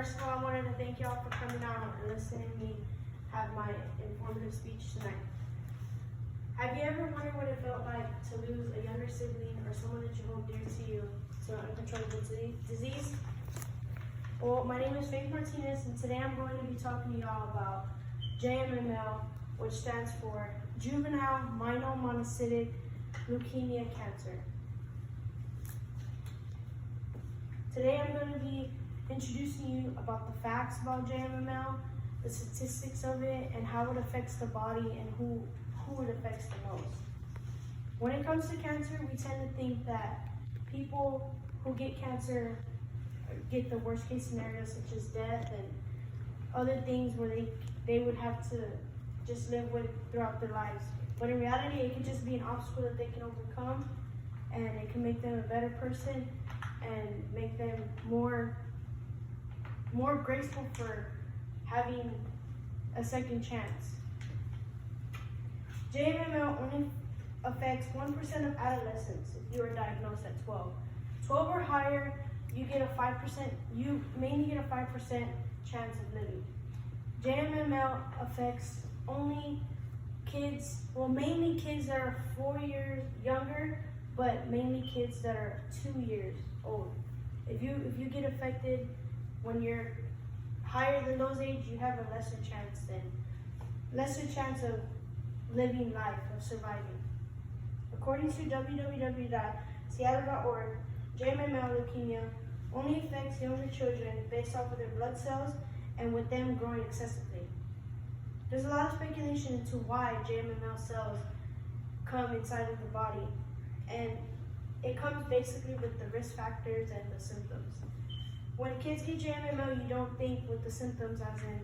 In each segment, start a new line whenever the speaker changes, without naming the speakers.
First of all, I wanted to thank y'all for coming out and listening to me have my informative speech tonight. Have you ever wondered what it felt like to lose a younger sibling or someone that you hold dear to you to an uncontrollable disease? Well, my name is Faith Martinez, and today I'm going to be talking to y'all about JMML, which stands for Juvenile Myelomonocytic Leukemia Cancer. Today I'm going to be introducing you about the facts about JMML, the statistics of it, and how it affects the body and who it affects the most. When it comes to cancer, we tend to think that people who get cancer get the worst case scenarios such as death and other things where they would have to just live with throughout their lives. But in reality, it can just be an obstacle that they can overcome, and it can make them a better person and make them more grateful for having a second chance. JMML only affects 1% of adolescents if you are diagnosed at 12. 12 or higher, you mainly get a 5% chance of living. JMML affects only kids, mainly kids that are 4 years younger, but mainly kids that are 2 years old. If you get affected when you're higher than those age, you have a lesser chance of living life, of surviving. According to www.seattle.org, JMML leukemia only affects younger children based off of their blood cells and with them growing excessively. There's a lot of speculation into why JMML cells come inside of the body, and it comes basically with the risk factors and the symptoms. When kids get JMML, you don't think with the symptoms as in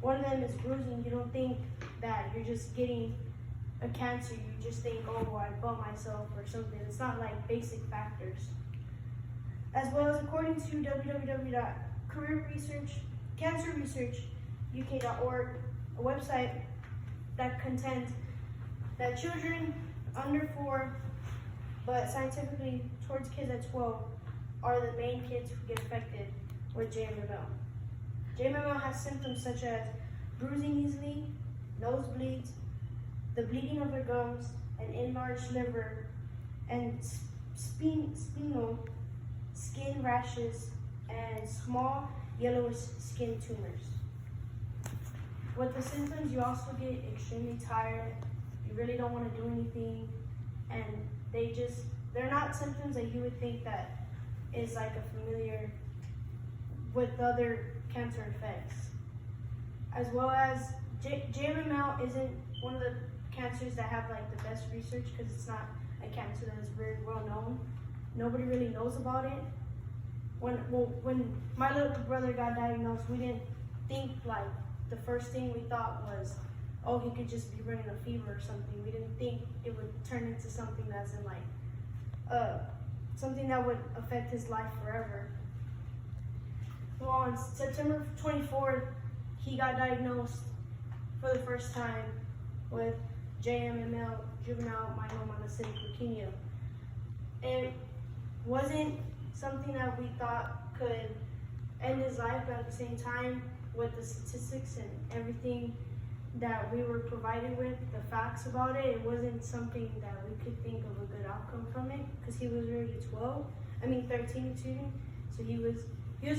one of them is bruising. You don't think that you're just getting a cancer. You just think, oh, well, I bumped myself or something. It's not like basic factors. As well as according to www.cancerresearchuk.org, a website that contends that children under 4, but scientifically towards kids at 12, are the main kids who get affected with JMML. JMML has symptoms such as bruising easily, nosebleeds, the bleeding of their gums, an enlarged liver, and spinal skin rashes, and small yellowish skin tumors. With the symptoms, you also get extremely tired. You really don't want to do anything, and they're not symptoms that you would think that is like a familiar with other cancer effects. As well as JMML isn't one of the cancers that have like the best research because it's not a cancer that is very well known. Nobody really knows about it. When my little brother got diagnosed, we didn't think like, the first thing we thought was, oh, he could just be running a fever or something. We didn't think it would turn into something that's in like something that would affect his life forever. Well, on September 24th, he got diagnosed for the first time with JMML, juvenile myelomonocytic leukemia. It wasn't something that we thought could end his life, but at the same time, with the statistics and everything that we were provided with, the facts about it, it wasn't something that we could think of a good outcome from it because he was already 13, excuse me. So he was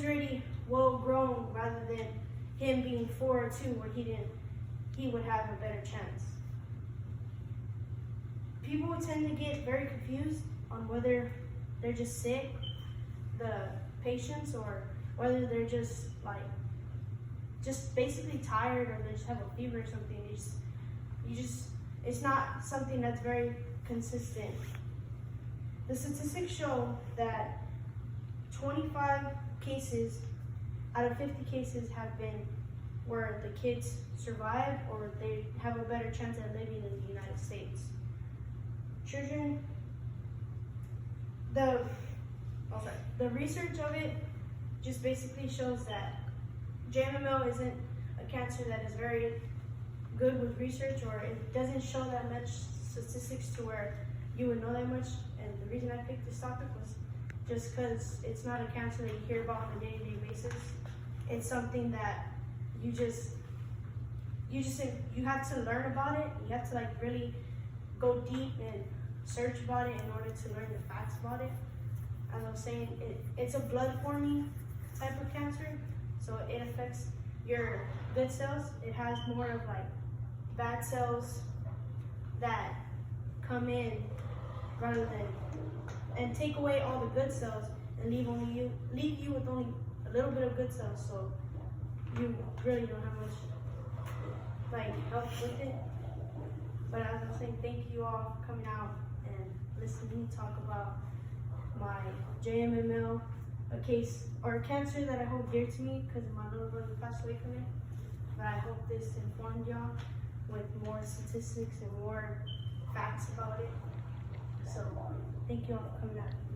already well grown rather than him being 4 or 2 where he would have a better chance. People tend to get very confused on whether they're just sick, the patients, or whether they're just basically tired or they just have a fever or something. It's not something that's very consistent. The statistics show that 25 cases out of 50 cases have been where the kids survive or they have a better chance at living in the United States. Children, the research of it just basically shows that JMML isn't a cancer that is very good with research, or it doesn't show that much statistics to where you would know that much. And the reason I picked this topic was just because it's not a cancer that you hear about on a day-to-day basis. it's something that you have to learn about it. You have to like really go deep and search about it in order to learn the facts about it. As I was saying, it's a blood forming type of cancer, so it affects your good cells. It has more of like bad cells that come in rather than and take away all the good cells and leave you with only a little bit of good cells. So you really don't have much like help with it. But as I was saying, thank you all for coming out and listening to me talk about my JMML, a case or a cancer that I hold dear to me because my little brother passed away from it. But I hope this informed y'all with more statistics and more facts about it. So thank you all for coming out.